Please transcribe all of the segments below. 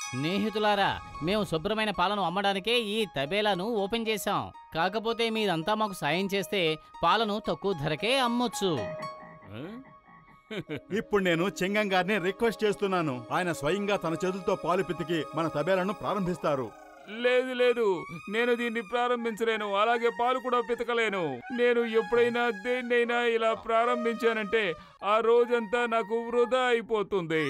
స్నేహితులారా, మేము శుభ్రమైన పాలను అమ్మడానికే ఈ తబేలాను ఓపెన్ చేశాం. కాకపోతే మీరంతా మాకు సాయం చేస్తే పాలను తక్కువ ధరకే అమ్మొచ్చు. ఇప్పుడు నేను చెంగం గారిని రిక్వెస్ట్ చేస్తున్నాను. ఆయన స్వయంగా తన చేతులతో పాలు పితికి మన తబేలాను ప్రారంభిస్తారు. లేదు లేదు, నేను దీన్ని ప్రారంభించలేను, అలాగే పాలు కూడా పితకలేను. నేను ఎప్పుడైనా దేన్నైనా ఇలా ప్రారంభించానంటే ఆ రోజంతా నాకు వృధా అయిపోతుంది.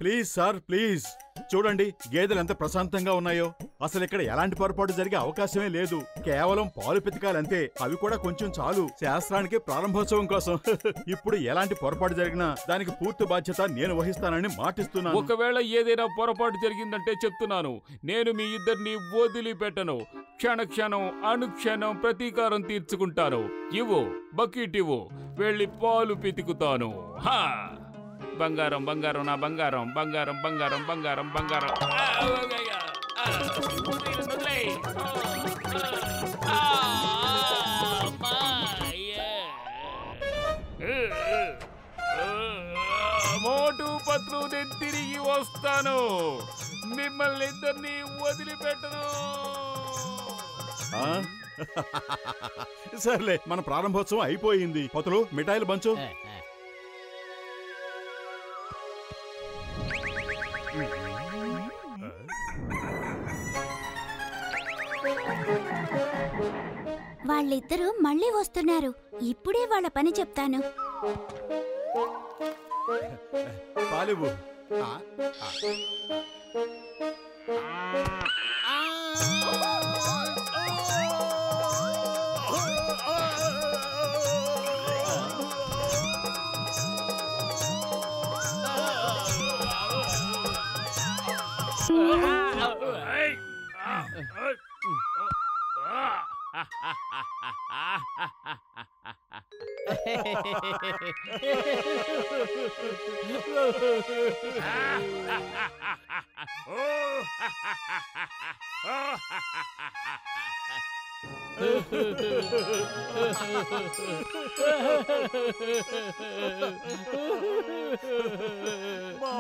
ప్లీజ్ సార్, ప్లీజ్ చూడండి గేదెలు ఎంత ప్రశాంతంగా ఉన్నాయో. అసలు ఇక్కడ ఎలాంటి పొరపాటు జరిగే అవకాశమే లేదు. కేవలం పాలు పితకాలంతే, అవి కూడా కొంచెం చాలు శాస్త్రానికి ప్రారంభోత్సవం కోసం. ఇప్పుడు ఎలాంటి పొరపాటు జరిగినా దానికి పూర్తి బాధ్యత నేను వహిస్తానని మాటిస్తున్నాను. ఒకవేళ ఏదైనా పొరపాటు జరిగిందంటే చెప్తున్నాను, నేను మీ ఇద్దరిని వదిలిపెట్టను. క్షణక్షణం అనుక్షణం ప్రతీకారం తీర్చుకుంటాను. ఇవ్వు బకెట్, ఇవ్వు, వెళ్ళి పాలు పితుకుతాను. బంగారం బంగారం నా బంగారం, బంగారం బంగారం బంగారం బంగారం. మోటు పత్రు, నేను తిరిగి వస్తాను. మిమ్మల్ని ఇద్దరిని వదిలిపెట్టను. సర్లే, మన ప్రారంభోత్సవం అయిపోయింది. పతులు మిఠాయిలు పంచు. వాళ్ళిద్దరూ మళ్ళీ వస్తున్నారు. ఇప్పుడే వాళ్ళ పని చెప్తాను. పాలివ్వు.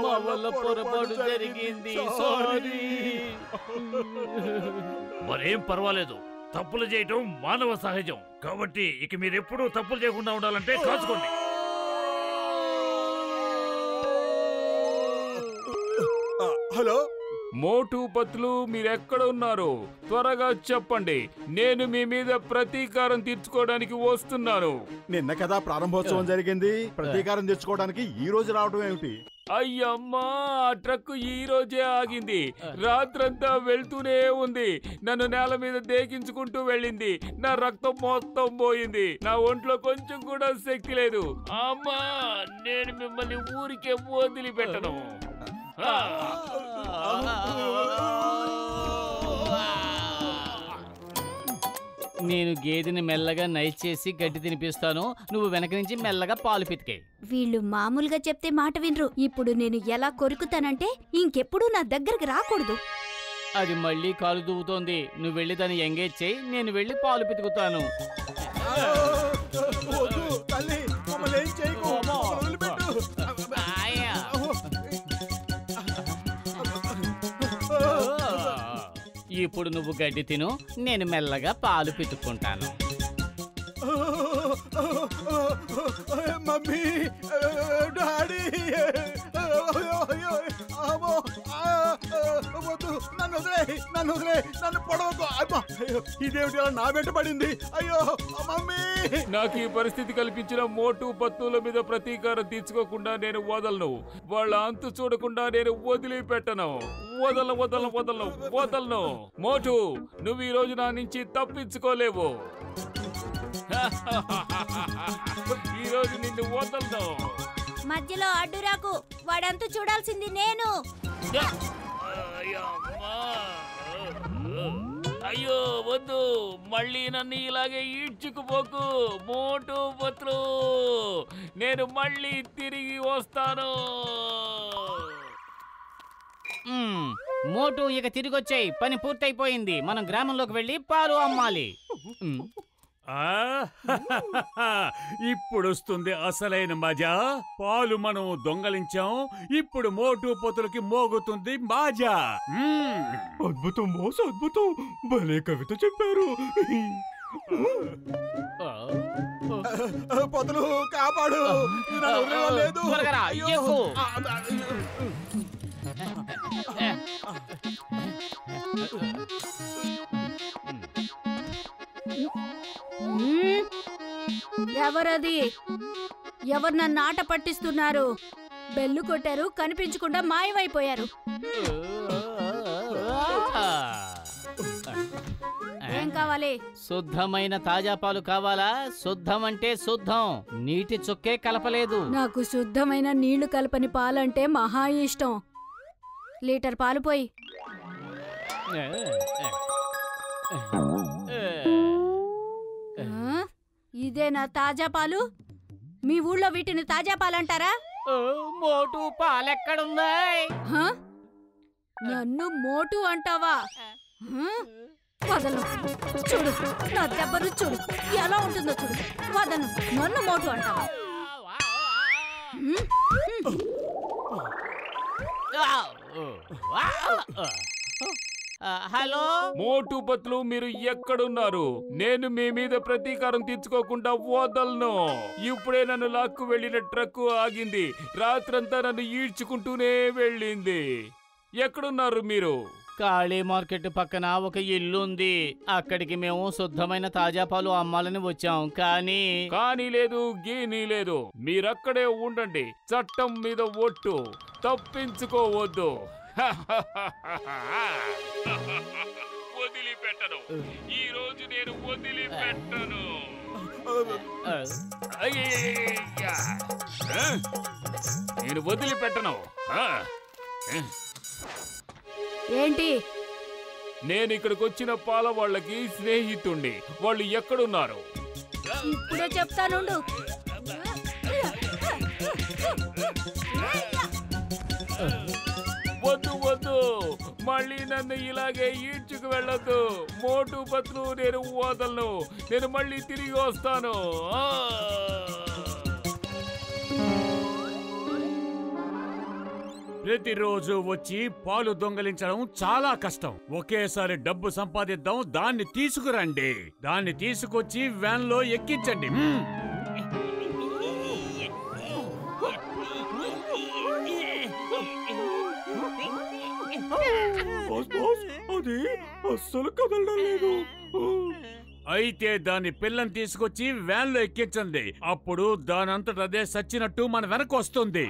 మా వల్ల పొరపాటు జరిగింది, సారీ. మరేం పర్వాలేదు, తప్పులు చేయటం మానవ సహజం. కాబట్టి ఇక మీరెప్పుడూ తప్పులు చేయకుండా ఉండాలంటే కాచుకోండి. హలో మోటు పత్లు, మీరెక్కడ ఉన్నారు? త్వరగా చెప్పండి, నేను మీ మీద ప్రతీకారం తీర్చుకోవడానికి వస్తున్నాను. నిన్న కదా ప్రారంభోత్సవం జరిగింది, ప్రతీకారం తెచ్చుకోవడానికి ఈ రోజు రావడం ఏమిటి? అయ్యమ్మా, ఆ ట్రక్ ఈ రోజే ఆగింది. రాత్రంతా వెళ్తూనే ఉంది. నన్ను నేల మీద దేకించుకుంటూ వెళ్ళింది. నా రక్తం మొత్తం పోయింది. నా ఒంట్లో కొంచెం కూడా శక్తి లేదు. అమ్మా, నేను మిమ్మల్ని ఊరికే వదిలిపెట్టను. నేను గేదెని మెల్లగా నైట్ చేసి గడ్డి తినిపిస్తాను. నువ్వు వెనక నుంచి మెల్లగా పాలు పితికే. వీళ్ళు మామూలుగా చెప్తే మాట వినరు. ఇప్పుడు నేను ఎలా కొరుకుతానంటే ఇంకెప్పుడు నా దగ్గరికి రాకూడదు. అది మళ్ళీ కాలు దువ్వుతోంది. నువ్వు వెళ్ళి దాన్ని ఎంగేజ్ చేయి, నేను వెళ్ళి పాలు పితుకుతాను. ఇప్పుడు నువ్వు గడ్డి తిను, నేను మెల్లగా పాలు పితుక్కుంటాను. మమ్మీ, డాడీ, నన్ను వదిలే, నన్ను వదిలే, నన్ను పొడవకు. ఇదేమిటి నా వెంట పడింది? అయ్యో మమ్మీ. నాకు ఈ పరిస్థితి కల్పించిన మోటు పత్తుల మీద ప్రతీకారం తీర్చుకోకుండా నేను వదలను. వాళ్ళ అంతు చూడకుండా నేను వదిలిపెట్టను. వదలను వదలను వదలను వదలను. మోటు, నువ్వు ఈ రోజు నా నుంచి తప్పించుకోలేవు. ఈ రోజు నిన్ను వదలను. మధ్యలో అడ్డురాకు. వాడంతు చూడాల్సింది నేను. అయ్యో వద్దు, మళ్ళీ నన్ను ఇలాగే ఈడ్చుకుపోకు మోటు పత్రు. నేను మళ్ళీ తిరిగి వస్తాను. మోటు, ఇక తిరిగొచ్చాయి. పని పూర్తయిపోయింది. మనం గ్రామంలోకి వెళ్ళి పాలు అమ్మాలి. ఇప్పుడు వస్తుంది అసలైన మజా. పాలు మనం దొంగలించాం, ఇప్పుడు మోటు పొతులకి మోగుతుంది మాజా. అద్భుతం బాస్, అద్భుతం. భలే కవిత చెప్పారు. పొదలు కాపాడు. త్వరగా రా, ఎక్కు. ఎవరది? ఎవరు నన్ను ఆట పట్టిస్తున్నారు? బెల్లు కొట్టారు, కనిపించకుండా మాయమైపోయారు. ఏం కావాలి? శుద్ధమైన తాజా పాలు కావాలా? శుద్ధం అంటే శుద్ధం, నీటి చుక్కే కలపలేదు. నాకు శుద్ధమైన నీళ్లు కలపని పాలంటే మహా ఇష్టం. లీటర్ పాలు పోయి. ఇదేనా తాజా పాలు? మీ ఊళ్ళో వీటిని తాజా పాలంటారా? మోటు పాలెక్కడున్నాయి? నన్ను మోటు అంటావా? వదలు. చూడు నా దెబ్బను, చూడు ఎలా ఉంటుందో చూడు. వదను. నన్ను మోటు అంటావా? హలో మోటు పత్లు, మీరు ఎక్కడున్నారు? నేను మీ మీద ప్రతీకారం తీర్చుకోకుండా వదలను. ఇప్పుడే నన్ను లాక్కు వెళ్లిన ట్రక్కు ఆగింది. రాత్రంతా నన్ను ఈడ్చుకుంటూనే వెళ్ళింది. ఎక్కడున్నారు మీరు? కాళీ మార్కెట్ పక్కన ఒక ఇల్లు ఉంది. అక్కడికి మేము శుద్ధమైన తాజా పాలు అమ్మాలని వచ్చాం. కానీ లేదు, గీనీ లేదు. మీరక్కడే ఉండండి. చట్టం మీద ఒట్టు. తప్పించుకోవద్దు. వదిలిపెట్టను. ఈ రోజు నేను వదిలిపెట్టను. నేను వదిలిపెట్టను. ఏంటి? నేను ఇక్కడికి వచ్చిన పాల వాళ్ళకి స్నేహితుణ్ణి. వాళ్ళు ఎక్కడున్నారు? ఇప్పుడే చెప్తానుండు. వద్దు వద్దు, మళ్ళీ నన్ను ఇలాగే ఈడ్చుకు వెళ్ళొద్దు. మోటు పత్లు, నేను వదలను. నేను మళ్ళీ తిరిగి వస్తాను. ప్రతిరోజు వచ్చి పాలు దొంగలించడం చాలా కష్టం. ఒకేసారి డబ్బు సంపాదిద్దాం. దాన్ని తీసుకురండి. దాన్ని తీసుకొచ్చి వ్యాన్ లో ఎక్కించండి. అది అస్సలు కదలడం లేదు. అయితే దాని పిల్లని తీసుకొచ్చి వ్యాన్ లో ఎక్కించండి. అప్పుడు దానంతటదే సచ్చినట్టు మన వెనక వస్తుంది.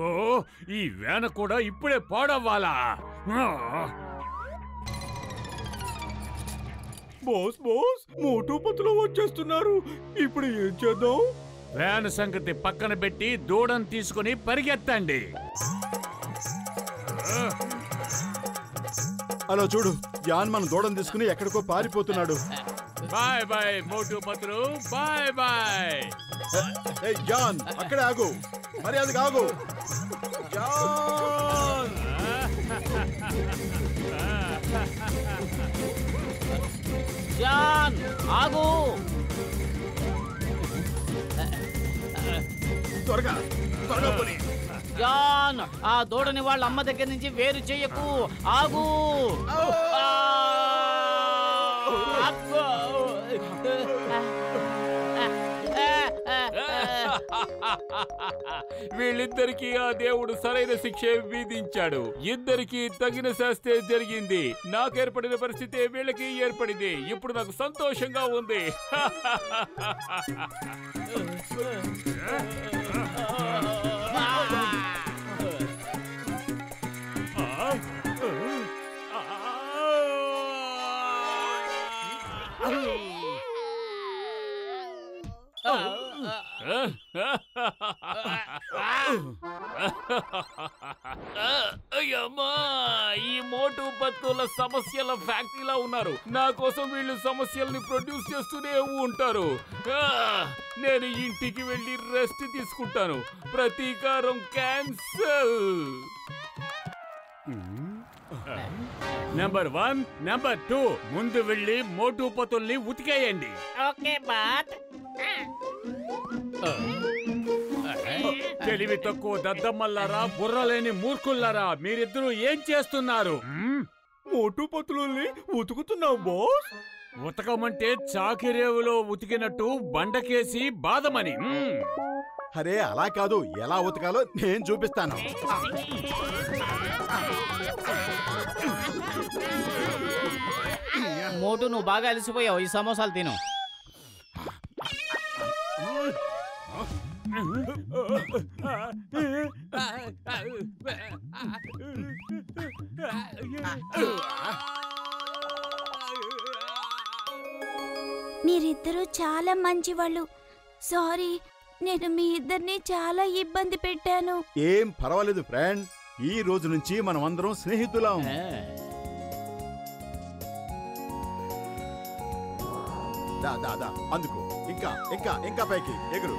ఓ, ఈ వ్యాన్ కూడా ఇప్పుడే పాడవ్వాలా? బాస్ బాస్, మోటు పత్తులు వచ్చేస్తున్నారు. ఇప్పుడు ఏం చేద్దాం? వ్యాన్ సంగతి పక్కన పెట్టి దూడను తీసుకుని పరిగెత్తండి. అలా చూడు, యాన్ మన దూడను తీసుకుని ఎక్కడికో పారిపోతున్నాడు. బాయ్ బాయ్ మోటు పత్రు, బాయ్ బాయ్. జాన్, అక్కడే ఆగు. మర్యాదగా ఆగు. జాన్! జాన్, ఆగు. త్వరగా త్వరగా పోనీ. జాన్, ఆ దూడని వాళ్ళ అమ్మ దగ్గర నుంచి వేరు చెయ్యకు. ఆగు. వీళ్ళిద్దరికీ ఆ దేవుడు సరైన శిక్ష విధించాడు. ఇద్దరికి తగిన శాస్త్రే జరిగింది. నాకు ఏర్పడిన పరిస్థితి వీళ్ళకి ఏర్పడింది. ఇప్పుడు నాకు సంతోషంగా ఉంది. అయ్యమ్మా, ఈ మోటు పత్తుల సమస్యల ఫ్యాక్టరీలా ఉన్నారు. నా కోసం వీళ్ళు సమస్యల్ని ప్రొడ్యూస్ చేస్తూనే ఉంటారు. నేను ఇంటికి వెళ్ళి రెస్ట్ తీసుకుంటాను. ప్రతీకారం క్యాన్సల్. నెంబర్ 1, నెంబర్ 2 ముందు వెళ్ళి మోటు పతుల్ని ఉతికేయండి. Okay bath. తెలివి తక్కువ దద్దమ్మల్లారా, బుర్రలేని మూర్ఖుల్లారా, మీరిద్దరూ ఏం చేస్తున్నారు? మోటు పతులని ఉతుకుతున్నావు బాస్. ఉతకమంటే చాకిరేవులో ఉతికినట్టు బండకేసి బాదమని. అరే అలా కాదు, ఎలా ఉతకాలో నేను చూపిస్తాను. మోటు నువ్వు బాగా అలసిపోయావు, ఈ సమోసాలు తిను. మీరిద్దరూ చాలా మంచివాళ్ళు. సారీ, నేను మీ ఇద్దరిని చాలా ఇబ్బంది పెట్టాను. ఏం పర్వాలేదు ఫ్రెండ్, ఈ రోజు నుంచి మనం అందరం స్నేహితులం. దా దా దా అందుకు ఇంకా ఇంకా ఇంకా పైకి ఎగురు.